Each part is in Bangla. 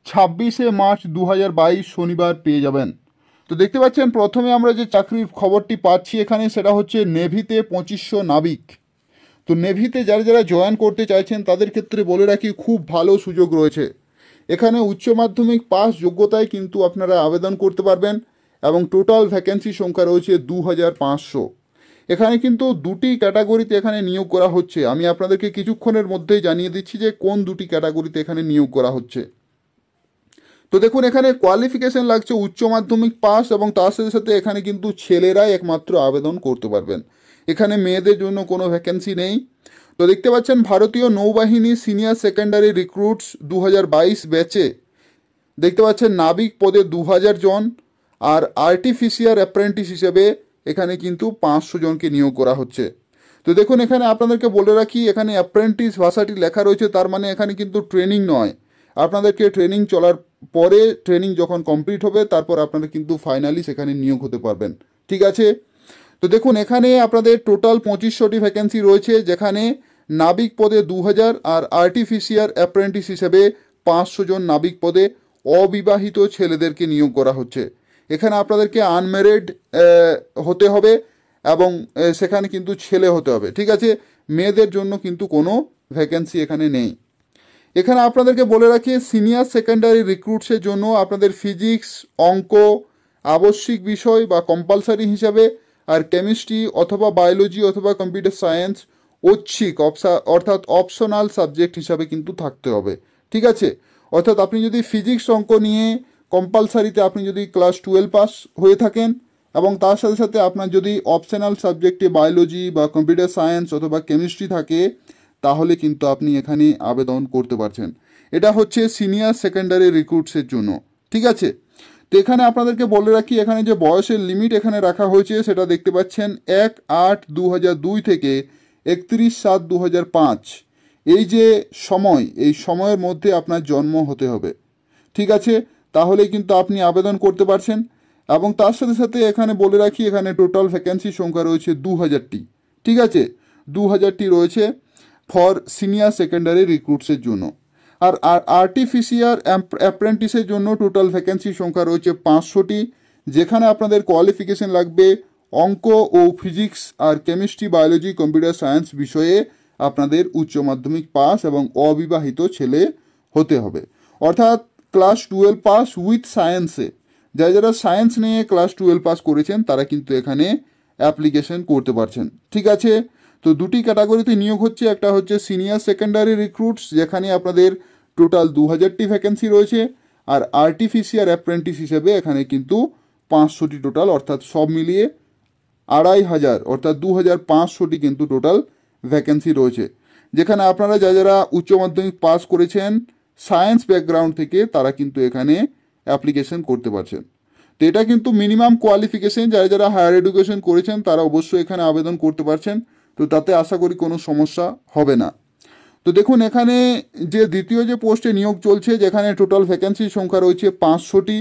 26 মার্চ 2022 শনিবার পেয়ে যাবেন। তো দেখতে পাচ্ছেন প্রথমে আমরা যে চাকরির খবরটি পাচ্ছি এখানে সেটা হচ্ছে নেভিতে 2500 নাবিক। তো নেভিতে যারা যারা জয়েন করতে চাইছেন তাদের ক্ষেত্রে বলে রাখি খুব ভালো সুযোগ রয়েছে। এখানে উচ্চ মাধ্যমিক পাস যোগ্যতায় কিন্তু আপনারা আবেদন করতে পারবেন এবং টোটাল ভ্যাকেন্সি সংখ্যা রয়েছে 2500। এখানে কিন্তু দুটি ক্যাটাগরিতে এখানে নিয়োগ করা হচ্ছে। আমি আপনাদেরকে কিছুক্ষণের মধ্যেই জানিয়ে দিচ্ছি যে কোন দুটি ক্যাটাগরিতে এখানে নিয়োগ করা হচ্ছে। তো দেখুন এখানে কোয়ালিফিকেশন লাগছে উচ্চ মাধ্যমিক পাস এবং তার সাথে সাথে এখানে কিন্তু ছেলেরাই একমাত্র আবেদন করতে পারবেন। এখানে মেয়েদের জন্য কোনো ভ্যাকেন্সি নেই। তো দেখতে পাচ্ছেন ভারতীয় নৌবাহিনী সিনিয়র সেকেন্ডারি রিক্রুটস 2022 ব্যাচে দেখতে পাচ্ছেন নাবিক পদে 2000 জন আর আর্টিফিশিয়াল অ্যাপ্রেন্টিস হিসেবে এখানে কিন্তু 500 জনকে নিয়োগ করা হচ্ছে। তো দেখুন এখানে আপনাদেরকে বলে রাখি এখানে অ্যাপ্রেন্টিস ভাষাটি লেখা রয়েছে, তার মানে এখানে কিন্তু ট্রেনিং নয়। আপনাদেরকে ট্রেনিং চলার পরে ট্রেনিং যখন কমপ্লিট হবে তারপর আপনারা কিন্তু ফাইনালি সেখানে নিয়োগ হতে পারবেন। ঠিক আছে। তো দেখুন এখানে আপনাদের টোটাল 2500টি ভ্যাকেন্সি রয়েছে, যেখানে নাবিক পদে 2000 আর আর্টিফিশিয়াল অ্যাপ্রেন্টিস হিসেবে 500 জন নাবিক পদে অবিবাহিত ছেলেদেরকে নিয়োগ করা হচ্ছে। এখানে আপনাদেরকে আনম্যারিড হতে হবে এবং সেখানে কিন্তু ছেলে হতে হবে। ঠিক আছে। মেয়েদের জন্য কিন্তু কোনো ভ্যাকেন্সি এখানে নেই। এখানে আপনাদেরকে বলে রাখি সিনিয়র সেকেন্ডারি রিক্রুটসের জন্য আপনাদের ফিজিক্স, অঙ্ক আবশ্যিক বিষয় বা কম্পালসারি হিসাবে, আর কেমিস্ট্রি অথবা বায়োলজি অথবা কম্পিউটার সায়েন্স ঐচ্ছিক অর্থাৎ অপশনাল সাবজেক্ট হিসাবে কিন্তু থাকতে হবে। ঠিক আছে। অর্থাৎ আপনি যদি ফিজিক্স অঙ্ক নিয়ে কম্পালসারিতে আপনি যদি ক্লাস 12 পাস হয়ে থাকেন এবং তার সাথে সাথে আপনার যদি অপশনাল সাবজেক্টে বায়োলজি বা কম্পিউটার সায়েন্স অথবা কেমিস্ট্রি থাকে তাহলে কিন্তু আপনি এখানে আবেদন করতে পারছেন। এটা হচ্ছে সিনিয়র সেকেন্ডারি রিক্রুটসের জন্য। ঠিক আছে। তো এখানে আপনাদেরকে বলে রাখি এখানে যে বয়সের লিমিট এখানে রাখা হয়েছে সেটা দেখতে পাচ্ছেন 1/8/2002 থেকে 31/7/2005। এই যে এই সময়ের মধ্যে আপনার জন্ম হতে হবে। ঠিক আছে। তাহলে কিন্তু আপনি আবেদন করতে পারছেন। এবং তার সাথে সাথে এখানে বলে রাখি এখানে টোটাল ভ্যাকেন্সি সংখ্যা রয়েছে 2000টি। ঠিক আছে। 2000টি রয়েছে ফর সিনিয়র সেকেন্ডারি রিক্রুটসের জন্য। আর আর্টিফিশিয়াল অ্যাপ্রেন্টিসের জন্য টোটাল ভ্যাকেন্সি সংখ্যা রয়েছে 500টি, যেখানে আপনাদের কোয়ালিফিকেশন লাগবে অঙ্ক ও ফিজিক্স আর কেমিস্ট্রি, বায়োলজি, কম্পিউটার সায়েন্স বিষয়ে আপনাদের উচ্চ মাধ্যমিক পাস এবং অবিবাহিত ছেলে হতে হবে। অর্থাৎ ক্লাস 12 পাস উইথ সায়েন্সে যারা সায়েন্স নিয়ে ক্লাস 12 পাস করেছেন তারা কিন্তু এখানে অ্যাপ্লিকেশন করতে পারছেন। ঠিক আছে। তো দুটি ক্যাটাগরিতে নিয়োগ হচ্ছে, একটা হচ্ছে সিনিয়র সেকেন্ডারি রিক্রুটস যেখানে আপনাদের টোটাল 2000টি ভ্যাকেন্সি রয়েছে, আর আর্টিফিশিয়াল অ্যাপ্রেন্টিস হিসেবে এখানে কিন্তু 500টি টোটাল, অর্থাৎ সব মিলিয়ে 2500 অর্থাৎ 2500টি কিন্তু টোটাল ভ্যাকেন্সি রয়েছে, যেখানে আপনারা যারা উচ্চ মাধ্যমিক পাস করেছেন সায়েন্স ব্যাকগ্রাউন্ড থেকে তারা কিন্তু এখানে অ্যাপ্লিকেশন করতে পারছেন। তো এটা কিন্তু মিনিমাম কোয়ালিফিকেশন, যারা হায়ার এডুকেশন করেছেন তারা অবশ্যই এখানে আবেদন করতে পারছেন। তো তাতে আশা করি কোনো সমস্যা হবে না। তো দেখুন এখানে যে দ্বিতীয় যে পোস্টে নিয়োগ চলছে যেখানে টোটাল ভ্যাকেন্সির সংখ্যা রয়েছে 500টি,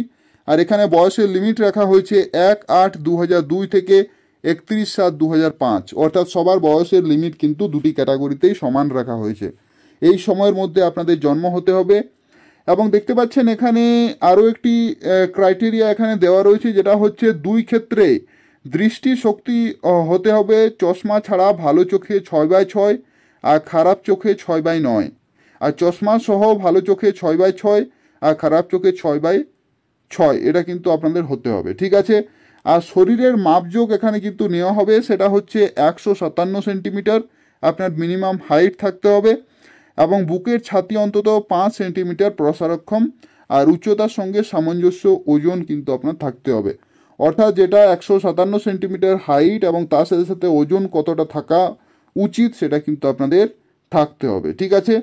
আর এখানে বয়সের লিমিট রাখা হয়েছে 1/8/2002 থেকে 31/7/2005। অর্থাৎ সবার বয়সের লিমিট কিন্তু দুটি ক্যাটাগরিতেই সমান রাখা হয়েছে। এই সময়ের মধ্যে আপনাদের জন্ম হতে হবে। এবং দেখতে পাচ্ছেন এখানে আরও একটি ক্রাইটেরিয়া এখানে দেওয়া রয়েছে, যেটা হচ্ছে 2 ক্ষেত্রে দৃষ্টি শক্তি হতে হবে চশমা ছাড়া ভালো চোখে 6/6 আর খারাপ চোখে 6/9, আর চশমা সহ ভালো চোখে 6/6 আর খারাপ চোখে 6/6, এটা কিন্তু আপনাদের হতে হবে। ঠিক আছে। আর শরীরের মাপজোক এখানে কিন্তু নেওয়া হবে, সেটা হচ্ছে 157 সেন্টিমিটার আপনার মিনিমাম হাইট থাকতে হবে, এবং বুকের ছাতি অন্তত 5 সেন্টিমিটার প্রসারক্ষম, আর উচ্চতার সঙ্গে সামঞ্জস্য ওজন কিন্তু আপনার থাকতে হবে। অর্থাৎ যেটা 157 সেন্টিমিটার হাইট এবং তার সাথে সাথে ওজন কতটা থাকা উচিত সেটা কিন্তু আপনাদের থাকতে হবে। ঠিক আছে।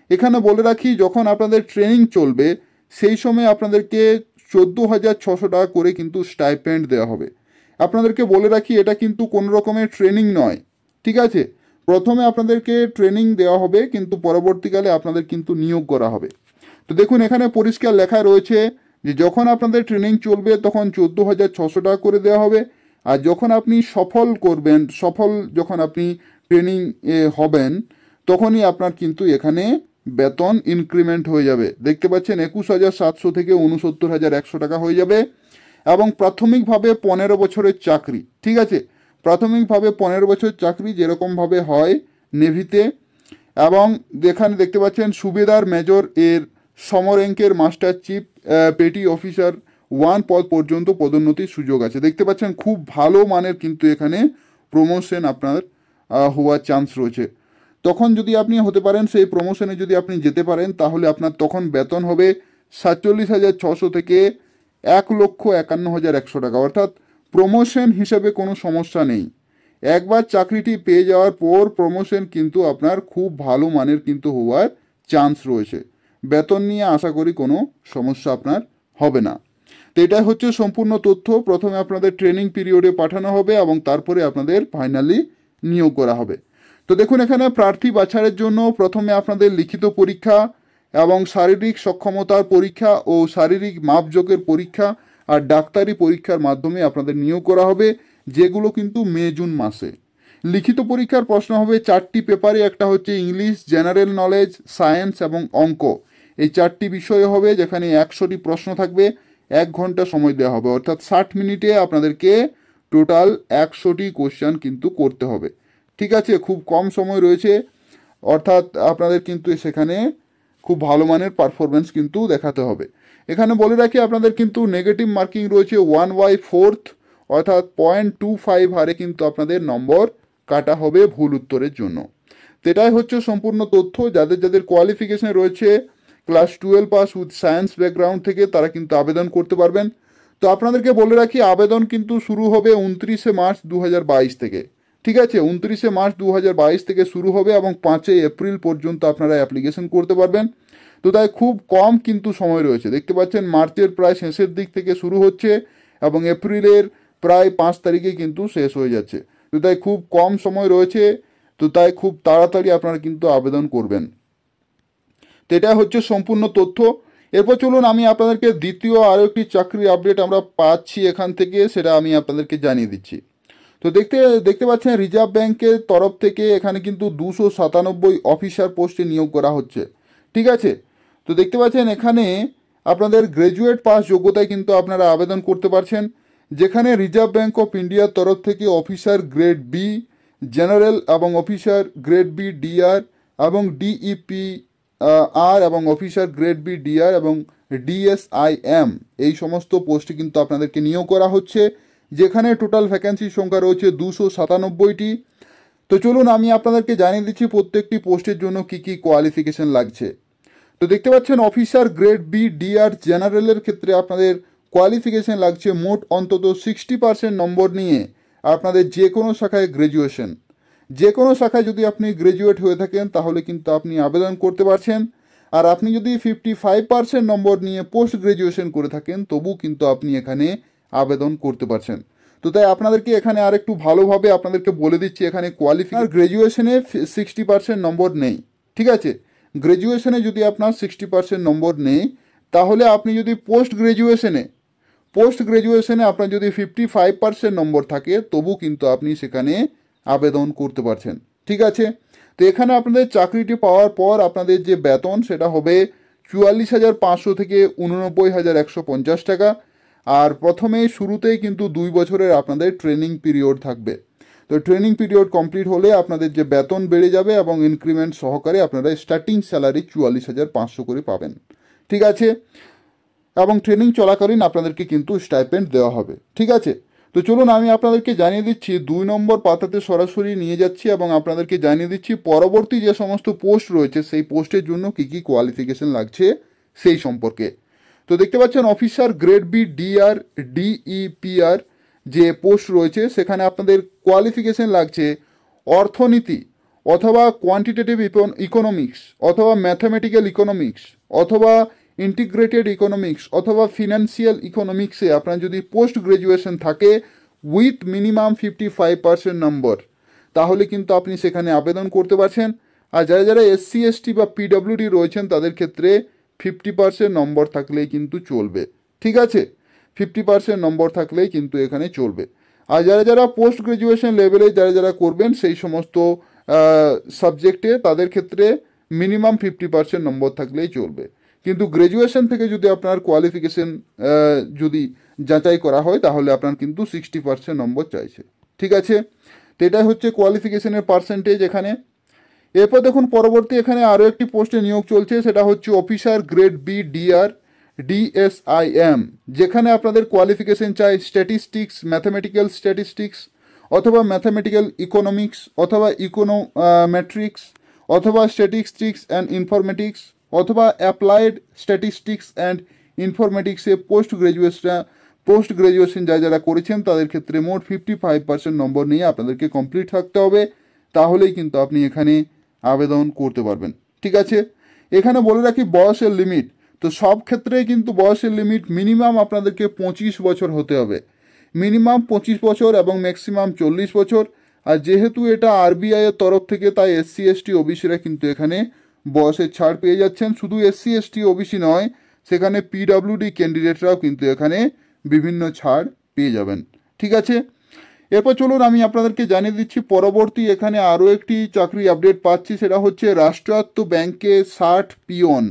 এখানে বলে রাখি যখন আপনাদের ট্রেনিং চলবে সেই সময় আপনাদেরকে 14,600 টাকা করে কিন্তু স্টাইপেন্ড দেওয়া হবে। আপনাদেরকে বলে রাখি এটা কিন্তু কোনো রকমের ট্রেনিং নয়। ঠিক আছে। প্রথমে আপনাদেরকে ট্রেনিং দেওয়া হবে কিন্তু পরবর্তীকালে আপনাদের কিন্তু নিয়োগ করা হবে। তো দেখুন এখানে পরিষ্কার লেখা রয়েছে যে যখন আপনাদের ট্রেনিং চলবে তখন 14,600 টাকা করে দেওয়া হবে, আর যখন আপনি যখন আপনি ট্রেনিং হবেন তখনই আপনার কিন্তু এখানে বেতন ইনক্রিমেন্ট হয়ে যাবে। দেখতে পাচ্ছেন 21,700 থেকে 69,100 টাকা হয়ে যাবে। এবং প্রাথমিকভাবে 15 বছরের চাকরি, ঠিক আছে, প্রাথমিকভাবে 15 বছরের চাকরি যেরকমভাবে হয় নেভিতে। এবং এখানে দেখতে পাচ্ছেন সুবেদার মেজর এর সমরেঙ্কের মাস্টার চিফ পেটি অফিসার 1 পদ পর্যন্ত পদোন্নতির সুযোগ আছে। দেখতে পাচ্ছেন খুব ভালো মানের কিন্তু এখানে প্রমোশন আপনার হওয়ার চান্স রয়েছে। তখন যদি আপনি হতে পারেন, সেই প্রমোশনে যদি আপনি যেতে পারেন, তাহলে আপনার তখন বেতন হবে 47,600 থেকে 1,51,100 টাকা। অর্থাৎ প্রমোশন হিসেবে কোনো সমস্যা নেই। একবার চাকরিটি পেয়ে যাওয়ার পর প্রমোশন কিন্তু আপনার খুব ভালো মানের কিন্তু হওয়ার চান্স রয়েছে। বেতন নিয়ে আশা করি কোনো সমস্যা আপনার হবে না। তো এটাই হচ্ছে সম্পূর্ণ তথ্য। প্রথমে আপনাদের ট্রেনিং পিরিয়ডে পাঠানো হবে এবং তারপরে আপনাদের ফাইনালি নিয়োগ করা হবে। তো দেখুন, এখানে প্রার্থী বাছাইয়ের জন্য প্রথমে আপনাদের লিখিত পরীক্ষা এবং শারীরিক সক্ষমতার পরীক্ষা ও শারীরিক মাপজোকের পরীক্ষা আর ডাক্তারি পরীক্ষার মাধ্যমে আপনাদের নিয়োগ করা হবে, যেগুলো কিন্তু মে জুন মাসে। লিখিত পরীক্ষার প্রশ্ন হবে 4টি পেপারে, একটা হচ্ছে ইংলিশ, জেনারেল নলেজ, সায়েন্স এবং অঙ্ক। এই 4টি বিষয় হবে, যেখানে 100টি প্রশ্ন থাকবে, 1 ঘন্টা সময় দেওয়া হবে। অর্থাৎ 60 মিনিটে আপনাদেরকে টোটাল 100টি কোশ্চেন কিন্তু করতে হবে। ঠিক আছে, খুব কম সময় রয়েছে, অর্থাৎ আপনাদের কিন্তু সেখানে খুব ভালো মানের পারফরমেন্স কিন্তু দেখাতে হবে। এখানে বলে রাখি, আপনাদের কিন্তু নেগেটিভ মার্কিং রয়েছে 1/4, অর্থাৎ 0.25 হারে কিন্তু আপনাদের নম্বর কাটা হবে ভুল উত্তরের জন্য। তো এটাই হচ্ছে সম্পূর্ণ তথ্য। যাদের যাদের কোয়ালিফিকেশন রয়েছে class 12 pass with science background থেকে, তারা কিন্তু আবেদন করতে পারবেন। তো আপনাদেরকে বলে রাখি, আবেদন কিন্তু শুরু হবে 29শে মার্চ 2022 থেকে। ঠিক আছে, 29শে মার্চ 2022 থেকে শুরু হবে এবং 5ই এপ্রিল পর্যন্ত আপনারা অ্যাপ্লিকেশন করতে পারবেন। তো তাই খুব কম কিন্তু সময় রয়েছে। দেখতে পাচ্ছেন মার্চের প্রায় শেষের দিক থেকে শুরু হচ্ছে এবং এপ্রিলের প্রায় 5 তারিখে কিন্তু শেষ হয়ে যাচ্ছে। তো তাই খুব কম সময় রয়েছে, তো তাই খুব তাড়াতাড়ি আপনারা কিন্তু আবেদন করবেন। তো এটা হচ্ছে সম্পূর্ণ তথ্য। এরপর চলুন আমি আপনাদেরকে দ্বিতীয় আরও একটি চাকরির আপডেট আমরা পাচ্ছি এখান থেকে, সেটা আমি আপনাদেরকে জানিয়ে দিচ্ছি। তো দেখতে পাচ্ছেন রিজার্ভ ব্যাংকের তরফ থেকে এখানে কিন্তু 297 অফিসার পোস্টে নিয়োগ করা হচ্ছে। ঠিক আছে, তো দেখতে পাচ্ছেন এখানে আপনাদের গ্র্যাজুয়েট পাস যোগ্যতায় কিন্তু আপনারা আবেদন করতে পারছেন, যেখানে রিজার্ভ ব্যাংক অফ ইন্ডিয়ার তরফ থেকে অফিসার গ্রেড বি জেনারেল এবং অফিসার গ্রেড বি ডিআর এবং ডিইপি আর এবং অফিসার গ্রেড বি ডিআর এবং ডিএসআইএম, এই সমস্ত পোস্টে কিন্তু আপনাদেরকে নিয়োগ করা হচ্ছে, যেখানে টোটাল ভ্যাকেন্সির সংখ্যা রয়েছে 297টি। তো চলুন আমি আপনাদেরকে জানিয়ে দিচ্ছি প্রত্যেকটি পোস্টের জন্য কি কি কোয়ালিফিকেশন লাগছে। তো দেখতে পাচ্ছেন অফিসার গ্রেড বি ডিআর জেনারেলের ক্ষেত্রে আপনাদের কোয়ালিফিকেশন লাগছে মোট অন্তত 60% নম্বর নিয়ে আপনাদের যে কোনো শাখায় গ্র্যাজুয়েশন। যে কোনো শাখায় যদি আপনি গ্র্যাজুয়েট হয়ে থাকেন তাহলে কিন্তু আপনি আবেদন করতে পারছেন। আর আপনি যদি 55% নম্বর নিয়ে পোস্ট গ্র্যাজুয়েশন করে থাকেন তবু কিন্তু আপনি এখানে আবেদন করতে পারছেন। তো তাই আপনাদেরকে এখানে আর একটু ভালোভাবে আপনাদেরকে বলে দিচ্ছি, এখানে কোয়ালিফিকেশন গ্র্যাজুয়েশনে 60% নম্বর নেই। ঠিক আছে, গ্র্যাজুয়েশনে যদি আপনার 60% নম্বর নেই, তাহলে আপনি যদি পোস্ট গ্র্যাজুয়েশনে আপনার যদি 55% নম্বর থাকে তবু কিন্তু আপনি সেখানে আবেদন করতে পারছেন। ঠিক আছে, তো এখানে আপনাদের চাকরিটি পাওয়ার পর আপনাদের যে বেতন সেটা হবে 44,500 থেকে 89,150 টাকা। আর প্রথমে শুরুতেই কিন্তু 2 বছরের আপনাদের ট্রেনিং পিরিয়ড থাকবে। তো ট্রেনিং পিরিয়ড কমপ্লিট হলে আপনাদের যে বেতন বেড়ে যাবে এবং ইনক্রিমেন্ট সহকারে আপনারা স্টার্টিং স্যালারি 44,500 করে পাবেন। ঠিক আছে, এবং ট্রেনিং চলাকালীন আপনাদেরকে কিন্তু স্টাইপেন্ড দেওয়া হবে। ঠিক আছে, তো চলুন আমি আপনাদেরকে জানিয়ে দিচ্ছি 2 নম্বর পাতাতে সরাসরি নিয়ে যাচ্ছি এবং আপনাদেরকে জানিয়ে দিচ্ছি পরবর্তী যে সমস্ত পোস্ট রয়েছে সেই পোস্টের জন্য কী কী কোয়ালিফিকেশন লাগছে সেই সম্পর্কে। তো দেখতে পাচ্ছেন officer grade B DR DEPR যে পোস্ট রয়েছে সেখানে আপনাদের কোয়ালিফিকেশন লাগছে অর্থনীতি অথবা কোয়ান্টিটেটিভ ইকোনমিক্স অথবা ম্যাথামেটিক্যাল ইকোনমিক্স অথবা ইন্টিগ্রেটেড ইকোনমিক্স অথবা ফিনান্সিয়াল ইকোনমিক্সে আপনার যদি পোস্ট গ্র্যাজুয়েশন থাকে উইথ মিনিমাম 55% নম্বর, তাহলে কিন্তু আপনি সেখানে আবেদন করতে পারছেন। আর যারা যারা এসসি এসটি বা পিডব্লিউডি রয়েছেন তাদের ক্ষেত্রে 50% নম্বর থাকলেই কিন্তু চলবে। ঠিক আছে, 50% নম্বর থাকলেই কিন্তু এখানে চলবে। আর যারা যারা পোস্ট গ্র্যাজুয়েশন লেভেলে যারা যারা করবেন সেই সমস্ত সাবজেক্টে তাদের ক্ষেত্রে মিনিমাম 50% নম্বর থাকলেই চলবে। কিন্তু গ্র্যাজুয়েশন থেকে যদি আপনার কোয়ালিফিকেশন যদি যাচাই করা হয় তাহলে আপনার কিন্তু 60% নম্বর চাইছে। ঠিক আছে, তো এটাই হচ্ছে কোয়ালিফিকেশনের পার্সেন্টেজ এখানে। এরপর দেখুন পরবর্তী এখানে আরও একটি পোস্টে নিয়োগ চলছে, সেটা হচ্ছে officer grade B DR DSIM, যেখানে আপনাদের কোয়ালিফিকেশন চাই স্ট্যাটিস্টিক্স, ম্যাথামেটিক্যাল স্ট্যাটিস্টিক্স অথবা ম্যাথামেটিক্যাল ইকোনমিক্স অথবা ইকোনোমেট্রিক্স অথবা স্ট্যাটিস্টিক্স অ্যান্ড ইনফরমেটিক্স অথবা অ্যাপ্লাইড স্ট্যাটিস্টিক্স অ্যান্ড ইনফরমেটিক্সে পোস্ট গ্রাজুয়েশন যারা করেছেন তাদের ক্ষেত্রে মোট 55% নম্বর নিয়ে আপনাদেরকে কমপ্লিট থাকতে হবে, তাহলেই কিন্তু আপনি এখানে আবেদন করতে পারবেন। ঠিক আছে, এখানে বলে রাখি বয়সের লিমিট, তো সব ক্ষেত্রেই কিন্তু বয়সের লিমিট মিনিমাম আপনাদেরকে 25 বছর হতে হবে, মিনিমাম 25 বছর এবং ম্যাক্সিমাম 40 বছর। আর যেহেতু এটা আরবিআই এর তরফ থেকে তাই এসসি এসটি ওবিসিরা কিন্তু এখানে বয়সের ছাড় পেয়ে যাচ্ছেন। শুধু এসসি এসটি ওবিসি নয়, সেখানে পিডাব্লিউডি ক্যান্ডিডেটরাও কিন্তু এখানে বিভিন্ন ছাড় পেয়ে যাবেন। ঠিক আছে, এরপর চলুন আমি আপনাদেরকে জানিয়ে দিচ্ছি পরবর্তী এখানে আরও একটি চাকরি আপডেট পাচ্ছি, সেটা হচ্ছে রাষ্ট্রায়ত্ত ব্যাংকে 60 পিয়ন।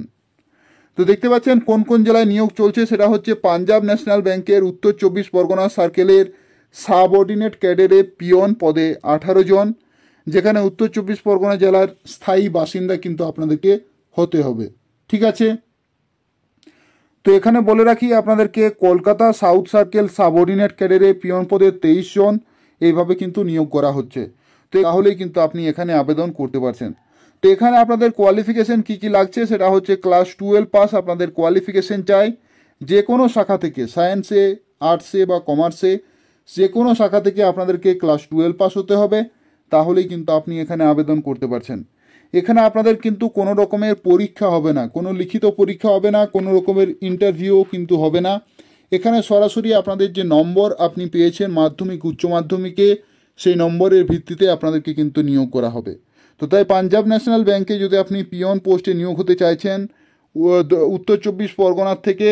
তো দেখতে পাচ্ছেন কোন কোন জেলায় নিয়োগ চলছে, সেটা হচ্ছে পাঞ্জাব ন্যাশনাল ব্যাংকের উত্তর 24 পরগনা সার্কেলের সাবঅর্ডিনেট ক্যাডারে পিয়ন পদে 18 জন, যেখানে উত্তর 24 পরগনা জেলার স্থায়ী বাসিন্দা কিন্তু আপনাদেরকে হতে হবে। ঠিক আছে, তো এখানে বলে রাখি আপনাদেরকে কলকাতা সাউথ সার্কেল সাবঅর্ডিনেট ক্যাডারে পিয়ন পদে 23 জন এইভাবে কিন্তু নিয়োগ করা হচ্ছে। তো তাহলেই কিন্তু আপনি এখানে আবেদন করতে পারছেন। তো এখানে আপনাদের কোয়ালিফিকেশন কি কি লাগছে, সেটা হচ্ছে ক্লাস 12 পাস আপনাদের কোয়ালিফিকেশন চাই, যে কোনো শাখা থেকে, সায়েন্সে, আর্টসে বা কমার্সে, যে কোনো শাখা থেকে আপনাদেরকে ক্লাস 12 পাস হতে হবে, তাহলেই কিন্তু আপনি এখানে আবেদন করতে পারছেন। এখানে আপনাদের কিন্তু কোনো রকমের পরীক্ষা হবে না, কোনো লিখিত পরীক্ষা হবে না, কোনো রকমের ইন্টারভিউও কিন্তু হবে না। এখানে সরাসরি আপনাদের যে নম্বর আপনি পেয়েছেন মাধ্যমিক উচ্চ মাধ্যমিকে, সেই নম্বরের ভিত্তিতে আপনাদেরকে কিন্তু নিয়োগ করা হবে। তো তাই পাঞ্জাব ন্যাশনাল ব্যাংকে যদি আপনি পিয়ন পোস্টে নিয়োগ হতে চাইছেন উত্তর 24 পরগনার থেকে,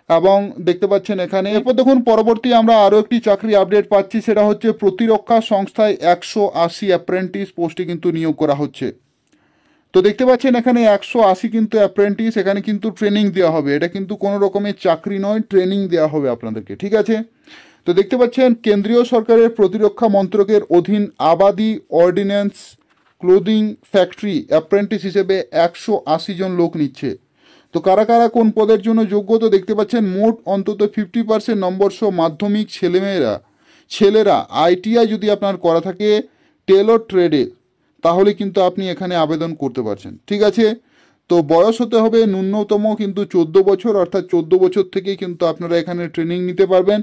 এবং দেখতে পাচ্ছেন এখানে। এরপর দেখুন পরবর্তী আমরা আরও একটি চাকরি আপডেট পাচ্ছি, সেটা হচ্ছে প্রতিরক্ষা সংস্থায় 180 অ্যাপ্রেন্টিস পোস্টে কিন্তু নিয়োগ করা হচ্ছে। তো দেখতে পাচ্ছেন এখানে 180 কিন্তু অ্যাপ্রেন্টিস, এখানে কিন্তু ট্রেনিং দেওয়া হবে, এটা কিন্তু কোনো রকমের চাকরি নয়, ট্রেনিং দেওয়া হবে আপনাদেরকে। ঠিক আছে, তো দেখতে পাচ্ছেন কেন্দ্রীয় সরকারের প্রতিরক্ষা মন্ত্রকের অধীন আবাদি অর্ডিন্যান্স ক্লোদিং ফ্যাক্টরি অ্যাপ্রেন্টিস হিসেবে 180 জন লোক নিচ্ছে। তো কারা কারা কোন পদের জন্য যোগ্য, তো দেখতে পাচ্ছেন মোট অন্তত 50% নম্বর সহ মাধ্যমিক ছেলেরা আইটিআই যদি আপনার করা থাকে টেলর ট্রেডে, তাহলে কিন্তু আপনি এখানে আবেদন করতে পারছেন। ঠিক আছে, তো বয়স হতে হবে ন্যূনতম কিন্তু 14 বছর, অর্থাৎ 14 বছর থেকেই কিন্তু আপনারা এখানে ট্রেনিং নিতে পারবেন।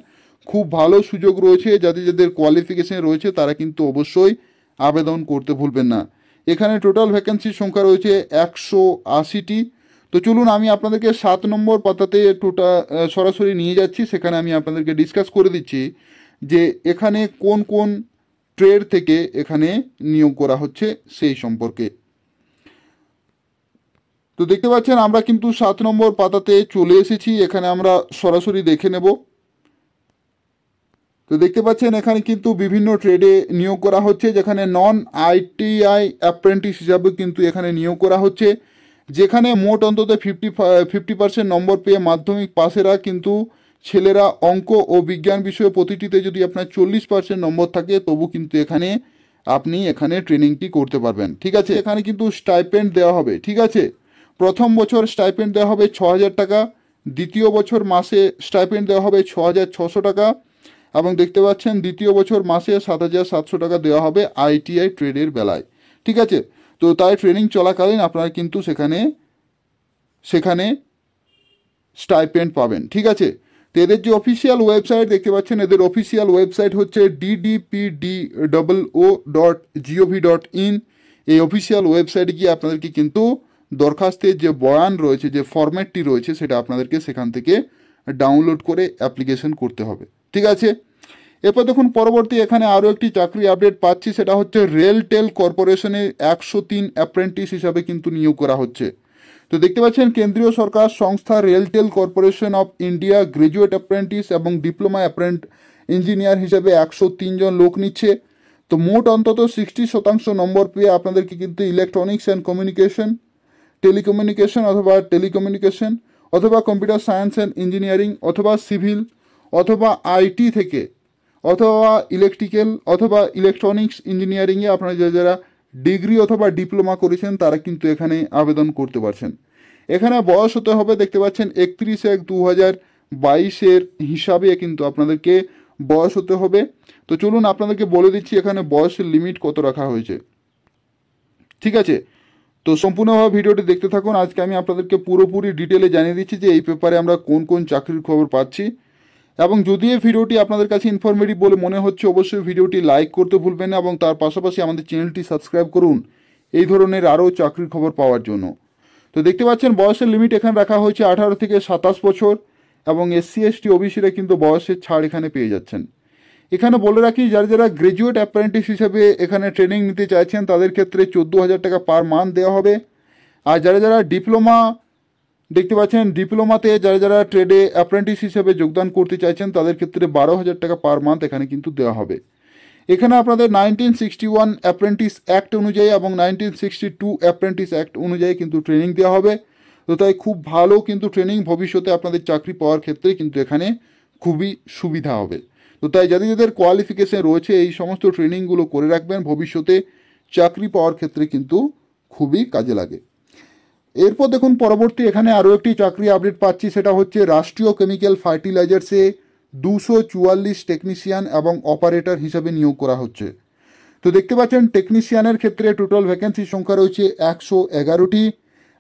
খুব ভালো সুযোগ রয়েছে, যাদের কোয়ালিফিকেশন রয়েছে তারা কিন্তু অবশ্যই আবেদন করতে ভুলবেন না। এখানে টোটাল ভ্যাকেন্সির সংখ্যা রয়েছে 180টি। তো চলুন আমি আপনাদেরকে 7 নম্বর পাতাতে সরাসরি নিয়ে যাচ্ছি, সেখানে আমি আপনাদেরকে ডিসকাস করে দিচ্ছি যে এখানে কোন কোন ট্রেড থেকে এখানে নিয়োগ করা হচ্ছে সেই সম্পর্কে। তো দেখতে পাচ্ছেন আমরা কিন্তু 7 নম্বর পাতাতে চলে এসেছি, এখানে আমরা সরাসরি দেখে নেব। তো দেখতে পাচ্ছেন এখানে কিন্তু বিভিন্ন ট্রেডে নিয়োগ করা হচ্ছে, যেখানে নন আইটিআই অ্যাপ্রেন্টিস হিসাবে কিন্তু এখানে নিয়োগ করা হচ্ছে, যেখানে মোট অন্তত 50% নম্বর পেয়ে মাধ্যমিক পাশেরা কিন্তু ছেলেরা অঙ্ক ও বিজ্ঞান বিষয়ে প্রতিটিতে যদি আপনার 40% নম্বর থাকে তবু কিন্তু আপনি এখানে ট্রেনিংটি করতে পারবেন। ঠিক আছে, এখানে কিন্তু স্টাইপেন্ড দেওয়া হবে। ঠিক আছে, প্রথম বছর স্টাইপেন্ড দেওয়া হবে 6,000 টাকা, দ্বিতীয় বছর মাসে স্টাইপেন্ড দেওয়া হবে 6,600 টাকা, এবং দেখতে পাচ্ছেন দ্বিতীয় বছর মাসে 7,700 টাকা দেওয়া হবে আইটিআই ট্রেডের বেলায়। ঠিক আছে, তো তাই ট্রেনিং চলাকালীন আপনারা কিন্তু সেখানে স্টাইপেন্ড পাবেন। ঠিক আছে, তো এদের যে অফিসিয়াল ওয়েবসাইট দেখতে পাচ্ছেন, এদের অফিসিয়াল ওয়েবসাইট হচ্ছে ddpdoo.gov.in। এই অফিসিয়াল ওয়েবসাইটে গিয়ে আপনাদেরকে কিন্তু দরখাস্তের যে বয়ান রয়েছে, যে ফরম্যাটটি রয়েছে, সেটা আপনাদেরকে সেখান থেকে ডাউনলোড করে অ্যাপ্লিকেশন করতে হবে। ঠিক আছে, এরপর দেখুন পরবর্তী এখানে আরও একটি চাকরি আপডেট পাচ্ছি, সেটা হচ্ছে রেলটেল কর্পোরেশনে 103 অ্যাপ্রেন্টিস হিসাবে কিন্তু নিয়োগ করা হচ্ছে। তো দেখতে পাচ্ছেন কেন্দ্রীয় সরকার সংস্থা RailTel corporation of India graduate apprentice এবং ডিপ্লোমা ইঞ্জিনিয়ার হিসেবে 103 জন লোক নিচ্ছে। তো মোট অন্তত 60% নম্বর পেয়ে আপনাদেরকে কিন্তু ইলেকট্রনিক্স অ্যান্ড কমিউনিকেশন টেলিকমিউনিকেশন অথবা কম্পিউটার সায়েন্স অ্যান্ড ইঞ্জিনিয়ারিং অথবা সিভিল অথবা আইটি থেকে অথবা ইলেকট্রিক্যাল অথবা ইলেকট্রনিক্স ইঞ্জিনিয়ারিংয়ে আপনারা যারা ডিগ্রি অথবা ডিপ্লোমা করেছেন তারা কিন্তু এখানে আবেদন করতে পারছেন। এখানে বয়স হতে হবে, দেখতে পাচ্ছেন 31/1/2022 হিসাবে কিন্তু আপনাদেরকে বয়স হতে হবে। তো চলুন আপনাদেরকে বলে দিচ্ছি এখানে বয়সের লিমিট কত রাখা হয়েছে। ঠিক আছে, তো সম্পূর্ণভাবে ভিডিওটি দেখতে থাকুন। আজকে আমি আপনাদেরকে পুরোপুরি ডিটেলে জানিয়ে দিচ্ছি যে এই পেপারে আমরা কোন কোন চাকরির খবর পাচ্ছি। এবং যদি এই ভিডিওটি আপনাদের কাছে ইনফরমেটিভ বলে মনে হচ্ছে অবশ্যই ভিডিওটি লাইক করতে ভুলবেন না এবং তার পাশাপাশি আমাদের চ্যানেলটি সাবস্ক্রাইব করুন এই ধরনের আরও চাকরির খবর পাওয়ার জন্য। তো দেখতে পাচ্ছেন বয়সের লিমিট এখানে রাখা হয়েছে 18 থেকে 27 বছর এবং SC ST OBCরা কিন্তু বয়সের ছাড় এখানে পেয়ে যাচ্ছেন। এখানে বলে রাখি যারা গ্র্যাজুয়েট অ্যাপ্রেন্টিস হিসেবে এখানে ট্রেনিং নিতে চাইছেন তাদের ক্ষেত্রে 14,000 টাকা পার মান্থ দেওয়া হবে। আর যারা ডিপ্লোমা দেখতে পাচ্ছেন ডিপ্লোমাতে যারা ট্রেডে অ্যাপ্রেন্টিস হিসেবে যোগদান করতে চাইছেন তাদের ক্ষেত্রে 12,000 টাকা পার মান্থ এখানে কিন্তু দেওয়া হবে। এখানে আপনাদের 1961 অ্যাপ্রেন্টিস অ্যাক্ট অনুযায়ী এবং 1962 অ্যাপ্রেন্টিস অ্যাক্ট অনুযায়ী কিন্তু ট্রেনিং দেওয়া হবে। তো তাই খুব ভালো কিন্তু ট্রেনিং, ভবিষ্যতে আপনাদের চাকরি পাওয়ার ক্ষেত্রে কিন্তু এখানে খুবই সুবিধা হবে। তো তাই যাদের কোয়ালিফিকেশন রয়েছে এই সমস্ত ট্রেনিংগুলো করে রাখবেন, ভবিষ্যতে চাকরি পাওয়ার ক্ষেত্রে কিন্তু খুবই কাজে লাগে। এরপর দেখুন পরবর্তী এখানে আরও একটি চাকরি আপডেট পাচ্ছি, সেটা হচ্ছে রাষ্ট্রীয় কেমিক্যাল ফার্টিলাইজার্সে 244 টেকনিশিয়ান এবং অপারেটর হিসাবে নিয়োগ করা হচ্ছে। তো দেখতে পাচ্ছেন টেকনিশিয়ানের ক্ষেত্রে টোটাল ভ্যাকেন্সির সংখ্যা রয়েছে 111টি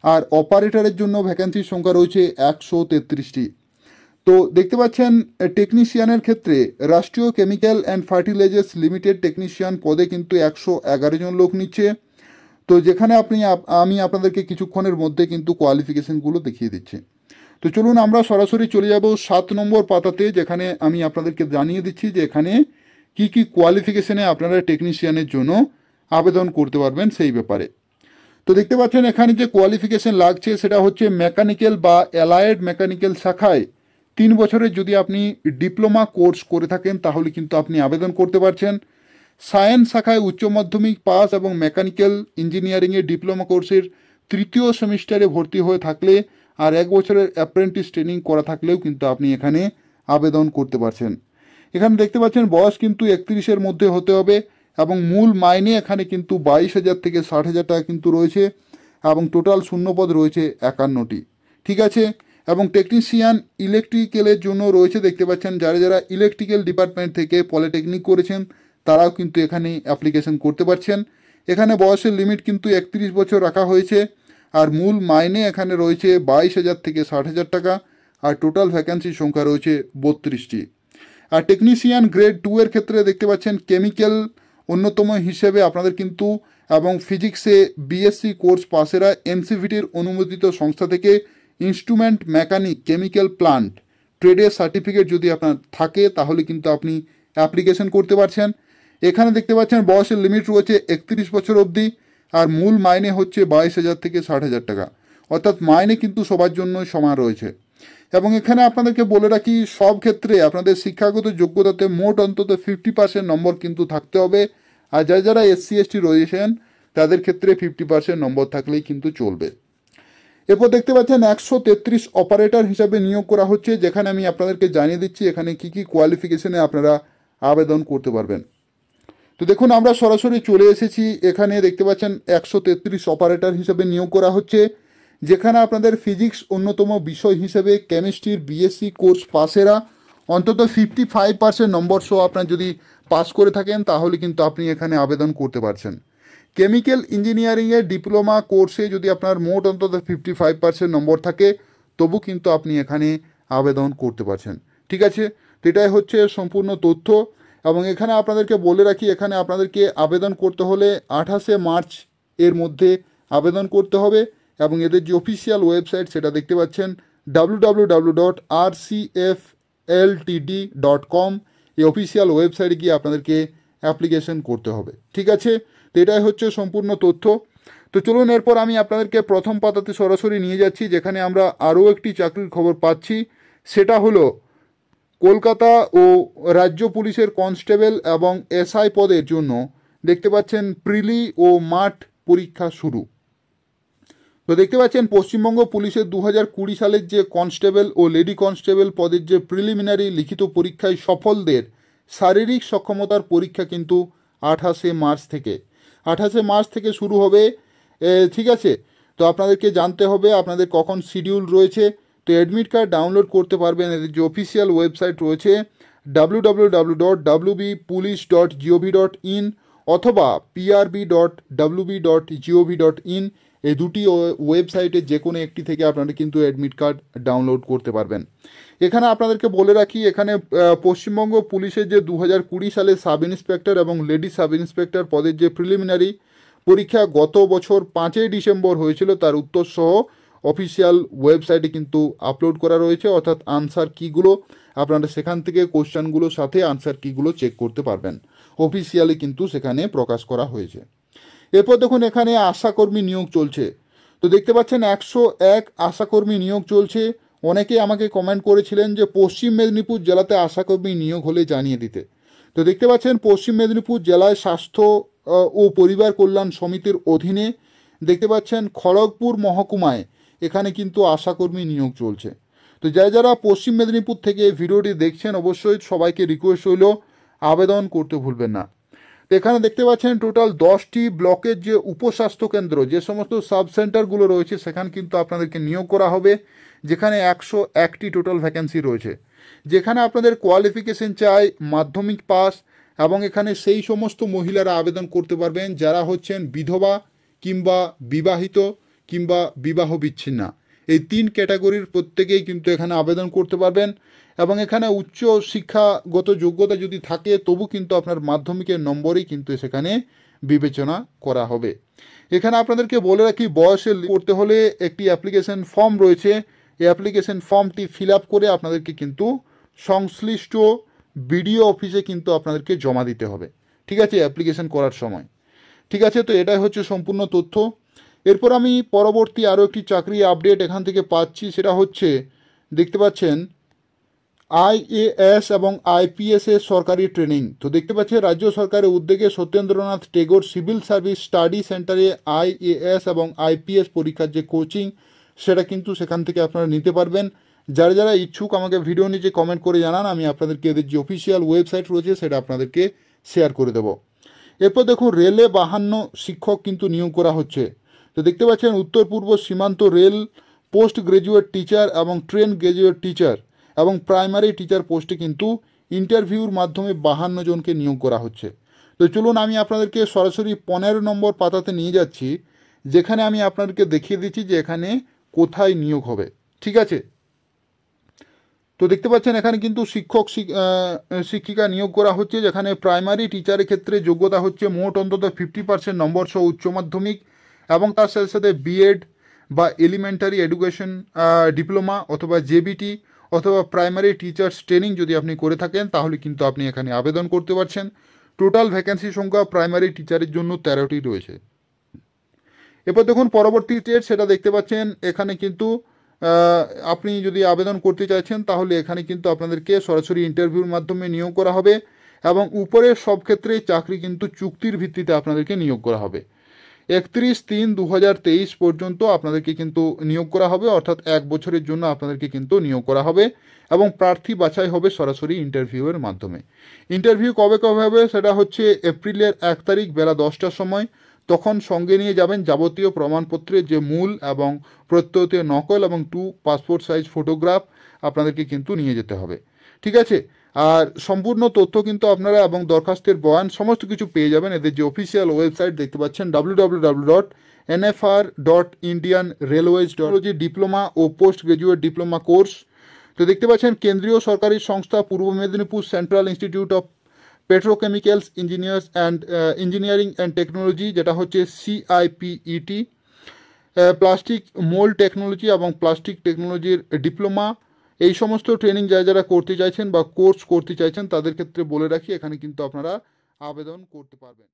আর অপারেটরের জন্য ভ্যাকেন্সির সংখ্যা রয়েছে 133টি। তো দেখতে পাচ্ছেন টেকনিশিয়ানের ক্ষেত্রে রাষ্ট্রীয় chemical and fertilisers limited technician পদে কিন্তু 111 জন লোক নিচ্ছে। তো যেখানে আমি আপনাদেরকে কিছুক্ষণের মধ্যে কিন্তু কোয়ালিফিকেশনগুলো দেখিয়ে দিচ্ছি। তো চলুন আমরা সরাসরি চলে যাব 7 নম্বর পাতাতে, যেখানে আমি আপনাদেরকে জানিয়ে দিচ্ছি যে এখানে কি কি কোয়ালিফিকেশনে আপনারা টেকনিশিয়ানের জন্য আবেদন করতে পারবেন সেই ব্যাপারে। তো দেখতে পাচ্ছেন এখানে যে কোয়ালিফিকেশন লাগছে সেটা হচ্ছে মেকানিক্যাল বা অ্যালায়েড মেকানিক্যাল শাখায় 3 বছরের যদি আপনি ডিপ্লোমা কোর্স করে থাকেন তাহলে কিন্তু আপনি আবেদন করতে পারছেন। সায়েন্স শাখায় উচ্চ মাধ্যমিক পাস এবং মেকানিক্যাল ইঞ্জিনিয়ারিংয়ে ডিপ্লোমা কোর্সের 3য় সেমিস্টারে ভর্তি হয়ে থাকলে আর 1 বছরের অ্যাপ্রেন্টিস ট্রেনিং করা থাকলেও কিন্তু আপনি এখানে আবেদন করতে পারছেন। এখানে দেখতে পাচ্ছেন বয়স কিন্তু 31-এর মধ্যে হতে হবে এবং মূল মাইনে এখানে কিন্তু 22,000 থেকে 60,000 টাকা কিন্তু রয়েছে এবং টোটাল শূন্যপদ রয়েছে 51টি। ঠিক আছে, এবং টেকনিশিয়ান ইলেকট্রিক্যালের জন্য রয়েছে, দেখতে পাচ্ছেন যারা ইলেকট্রিক্যাল ডিপার্টমেন্ট থেকে পলিটেকনিক করেছেন তারাও কিন্তু এখানে অ্যাপ্লিকেশন করতে পারছেন। এখানে বয়সের লিমিট কিন্তু 31 বছর রাখা হয়েছে আর মূল মাইনে এখানে রয়েছে 22,000 থেকে 60,000 টাকা আর টোটাল ভ্যাকেন্সির সংখ্যা রয়েছে 32টি। আর টেকনিশিয়ান গ্রেড 2 এর ক্ষেত্রে দেখতে পাচ্ছেন কেমিক্যাল অন্যতম হিসেবে আপনাদের কিন্তু এবং ফিজিক্সে BSc কোর্স পাশেরা NCVTর অনুমোদিত সংস্থা থেকে ইনস্ট্রুমেন্ট মেকানিক কেমিক্যাল প্লান্ট ট্রেডের সার্টিফিকেট যদি আপনার থাকে তাহলে কিন্তু আপনি অ্যাপ্লিকেশন করতে পারছেন। এখানে দেখতে পাচ্ছেন বয়সের লিমিট রয়েছে 31 বছর অবধি আর মূল মাইনে হচ্ছে 22,000 থেকে 60,000 টাকা, অর্থাৎ মাইনে কিন্তু সবার জন্য সমান রয়েছে। এবং এখানে আপনাদেরকে বলে রাখি সব ক্ষেত্রে আপনাদের শিক্ষাগত যোগ্যতাতে মোট অন্তত 50% নম্বর কিন্তু থাকতে হবে আর যারা SC ST রয়েছেন তাদের ক্ষেত্রে 50% নম্বর থাকলেই কিন্তু চলবে। এরপর দেখতে পাচ্ছেন 133 অপারেটর হিসাবে নিয়োগ করা হচ্ছে, যেখানে আমি আপনাদেরকে জানিয়ে দিচ্ছি এখানে কি কি কোয়ালিফিকেশনে আপনারা আবেদন করতে পারবেন। তো দেখুন আমরা সরাসরি চলে এসেছি, এখানে দেখতে পাচ্ছেন 133 অপারেটর হিসাবে নিয়োগ করা হচ্ছে, যেখানে আপনাদের ফিজিক্স অন্যতম বিষয় হিসেবে কেমিস্ট্রির BSc কোর্স পাশেরা অন্তত 55% নম্বর সহ আপনার যদি পাস করে থাকেন তাহলে কিন্তু আপনি এখানে আবেদন করতে পারছেন। কেমিক্যাল ইঞ্জিনিয়ারিংয়ের ডিপ্লোমা কোর্সে যদি আপনার মোট অন্তত 55% নম্বর থাকে তবু কিন্তু আপনি এখানে আবেদন করতে পারছেন। ঠিক আছে, তো এটাই হচ্ছে সম্পূর্ণ তথ্য। এবং এখানে আপনাদেরকে বলে রাখি এখানে আপনাদেরকে আবেদন করতে হলে 28শে মার্চ এর মধ্যে আবেদন করতে হবে এবং এদের যে অফিসিয়াল ওয়েবসাইট সেটা দেখতে পাচ্ছেন www.rcfltd.com। এই অফিসিয়াল ওয়েবসাইটে গিয়ে আপনাদেরকে অ্যাপ্লিকেশন করতে হবে। ঠিক আছে, তো এটাই হচ্ছে সম্পূর্ণ তথ্য। তো চলুন এরপর আমি আপনাদেরকে প্রথম পাতাতে সরাসরি নিয়ে যাচ্ছি, যেখানে আমরা আরও একটি চাকরির খবর পাচ্ছি, সেটা হলো কলকাতা ও রাজ্য পুলিশের কনস্টেবল এবং SI পদের জন্য দেখতে পাচ্ছেন প্রিলি ও মাঠ পরীক্ষা শুরু। তো দেখতে পাচ্ছেন পশ্চিমবঙ্গ পুলিশের 2020 সালের যে কনস্টেবল ও লেডি কনস্টেবল পদের যে প্রিলিমিনারি লিখিত পরীক্ষায় সফলদের শারীরিক সক্ষমতার পরীক্ষা কিন্তু 28শে মার্চ থেকে শুরু হবে। ঠিক আছে, তো আপনাদেরকে জানতে হবে আপনাদের কখন শিডিউল রয়েছে। তো অ্যাডমিট কার্ড ডাউনলোড করতে পারবেন, এদের যে অফিসিয়াল ওয়েবসাইট রয়েছে www.wbpolice.gov.in অথবা prb.wb.gov.in, এই দুটি ওয়েবসাইটে যে কোনো একটি থেকে আপনারা কিন্তু অ্যাডমিট কার্ড ডাউনলোড করতে পারবেন। এখানে আপনাদেরকে বলে রাখি, এখানে পশ্চিমবঙ্গ পুলিশের যে 2020 সালে সাব ইন্সপেক্টর এবং লেডি সাব ইন্সপেক্টর পদের যে প্রিলিমিনারি পরীক্ষা গত বছর 5ই ডিসেম্বর হয়েছিল, তার উত্তর সহ অফিসিয়াল ওয়েবসাইটে কিন্তু আপলোড করা রয়েছে, অর্থাৎ আনসার কিগুলো আপনারা সেখান থেকে কোশ্চেনগুলোর সাথে আনসার কিগুলো চেক করতে পারবেন। অফিসিয়ালি কিন্তু সেখানে প্রকাশ করা হয়েছে। এরপর দেখুন এখানে আশাকর্মী নিয়োগ চলছে। তো দেখতে পাচ্ছেন 101 আশাকর্মী নিয়োগ চলছে। অনেকেই আমাকে কমেন্ট করেছিলেন যে পশ্চিম মেদিনীপুর জেলাতে আশাকর্মী নিয়োগ হলে জানিয়ে দিতে। তো দেখতে পাচ্ছেন পশ্চিম মেদিনীপুর জেলায় স্বাস্থ্য ও পরিবার কল্যাণ সমিতির অধীনে দেখতে পাচ্ছেন খড়গপুর মহকুমায় এখানে কিন্তু আশাকর্মী নিয়োগ চলছে। তো যারা পশ্চিম মেদিনীপুর থেকে ভিডিওটি দেখছেন অবশ্যই সবাইকে রিকোয়েস্ট হইল আবেদন করতে ভুলবেন না। তো এখানে দেখতে পাচ্ছেন টোটাল 10টি ব্লকের যে উপস্বাস্থ্য কেন্দ্র, যে সমস্ত সাব সেন্টারগুলো রয়েছে সেখানে কিন্তু আপনাদেরকে নিয়োগ করা হবে, যেখানে 101টি টোটাল ভ্যাকেন্সি রয়েছে, যেখানে আপনাদের কোয়ালিফিকেশন চাই মাধ্যমিক পাস, এবং এখানে সেই সমস্ত মহিলারা আবেদন করতে পারবেন যারা হচ্ছেন বিধবা কিংবা বিবাহিত কিংবা বিবাহ বিচ্ছিন্না। এই 3 ক্যাটাগরির প্রত্যেকেই কিন্তু এখানে আবেদন করতে পারবেন, এবং এখানে উচ্চ শিক্ষাগত যোগ্যতা যদি থাকে তবু কিন্তু আপনার মাধ্যমিকের নম্বরই কিন্তু সেখানে বিবেচনা করা হবে। এখানে আপনাদেরকে বলে রাখি বয়সে করতে হলে একটি অ্যাপ্লিকেশন ফর্ম রয়েছে, এই অ্যাপ্লিকেশন ফর্মটি ফিল আপ করে আপনাদেরকে কিন্তু সংশ্লিষ্ট বিডিও অফিসে কিন্তু আপনাদেরকে জমা দিতে হবে। ঠিক আছে, অ্যাপ্লিকেশন করার সময়। ঠিক আছে, তো এটাই হচ্ছে সম্পূর্ণ তথ্য। এরপর আমি পরবর্তী আরও একটি চাকরি আপডেট এখান থেকে পাচ্ছি, সেটা হচ্ছে দেখতে পাচ্ছেন আইএএস এবং আইপিএস এর সরকারি ট্রেনিং। তো দেখতে পাচ্ছেন রাজ্য সরকারের উদ্যোগে Satyendranath Tagore civil service study সেন্টারে আইএএস এবং আইপিএস পরীক্ষার যে কোচিং সেটা কিন্তু সেখান থেকে আপনারা নিতে পারবেন। যারা ইচ্ছুক আমাকে ভিডিও নিচে কমেন্ট করে জানান, আমি আপনাদেরকে এদের যে অফিসিয়াল ওয়েবসাইট রয়েছে সেটা আপনাদেরকে শেয়ার করে দেবো। এরপর দেখুন রেলে 52 শিক্ষক কিন্তু নিয়োগ করা হচ্ছে। তো দেখতে পাচ্ছেন উত্তর পূর্ব সীমান্ত রেল পোস্ট গ্রাজুয়েট টিচার এবং ট্রেন গ্রাজুয়েট টিচার এবং প্রাইমারি টিচার পোস্টে কিন্তু ইন্টারভিউর মাধ্যমে 52 জনকে নিয়োগ করা হচ্ছে। তো চলুন আমি আপনাদেরকে সরাসরি 15 নম্বর পাতাতে নিয়ে যাচ্ছি, যেখানে আমি আপনাদেরকে দেখিয়ে দিচ্ছি যে এখানে কোথায় নিয়োগ হবে। ঠিক আছে, তো দেখতে পাচ্ছেন এখানে কিন্তু শিক্ষিকা নিয়োগ করা হচ্ছে, যেখানে প্রাইমারি টিচারের ক্ষেত্রে যোগ্যতা হচ্ছে মোট অন্তত 50% নম্বর সহ উচ্চ মাধ্যমিক, এবং তার সাথে সাথে বিএড বা এলিমেন্টারি এডুকেশন ডিপ্লোমা অথবা জেবিটি অথবা প্রাইমারি টিচার্স ট্রেনিং যদি আপনি করে থাকেন তাহলে কিন্তু আপনি এখানে আবেদন করতে পারছেন। টোটাল ভ্যাকেন্সি সংখ্যা প্রাইমারি টিচারের জন্য 13টি রয়েছে। এরপর দেখুন পরবর্তী স্টেট সেটা দেখতে পাচ্ছেন এখানে কিন্তু আপনি যদি আবেদন করতে চাইছেন তাহলে এখানে কিন্তু আপনাদেরকে সরাসরি ইন্টারভিউর মাধ্যমে নিয়োগ করা হবে, এবং উপরের সব ক্ষেত্রেই চাকরি কিন্তু চুক্তির ভিত্তিতে আপনাদেরকে নিয়োগ করা হবে। 31/3/2023 পর্যন্ত আপনাদেরকে কিন্তু নিয়োগ করা হবে, অর্থাৎ 1 বছরের জন্য আপনাদেরকে কিন্তু নিয়োগ করা হবে, এবং প্রার্থী বাছাই হবে সরাসরি ইন্টারভিউয়ের মাধ্যমে। ইন্টারভিউ কবে হবে সেটা হচ্ছে এপ্রিলের 1 তারিখ বেলা 10টার সময়। তখন সঙ্গে নিয়ে যাবেন যাবতীয় প্রমাণপত্রের যে মূল এবং প্রত্যয়িত নকল এবং 2 পাসপোর্ট সাইজ ফটোগ্রাফ আপনাদেরকে কিন্তু নিয়ে যেতে হবে। ঠিক আছে, আর সম্পূর্ণ তথ্য কিন্তু আপনারা এবং দরখাস্তের বয়ান সমস্ত কিছু পেয়ে যাবেন এদের যে অফিসিয়াল ওয়েবসাইট দেখতে পাচ্ছেন www.nfr.indianrailways.org ডিপ্লোমা ও পোস্ট গ্রাজুয়েট ডিপ্লোমা কোর্স। তো দেখতে পাচ্ছেন কেন্দ্রীয় সরকারি সংস্থা পূর্ব Medinipur central institute of petrochemicals engineering and technology, যেটা হচ্ছে CIPET, প্লাস্টিক মোল্ড টেকনোলজি এবং প্লাস্টিক টেকনোলজির ডিপ্লোমা। এই সমস্ত ট্রেনিং যারা করতে চাইছেন বা কোর্স করতে চাইছেন তাদের ক্ষেত্রে বলে রাখি এখানে কিন্তু আপনারা আবেদন করতে পারবেন।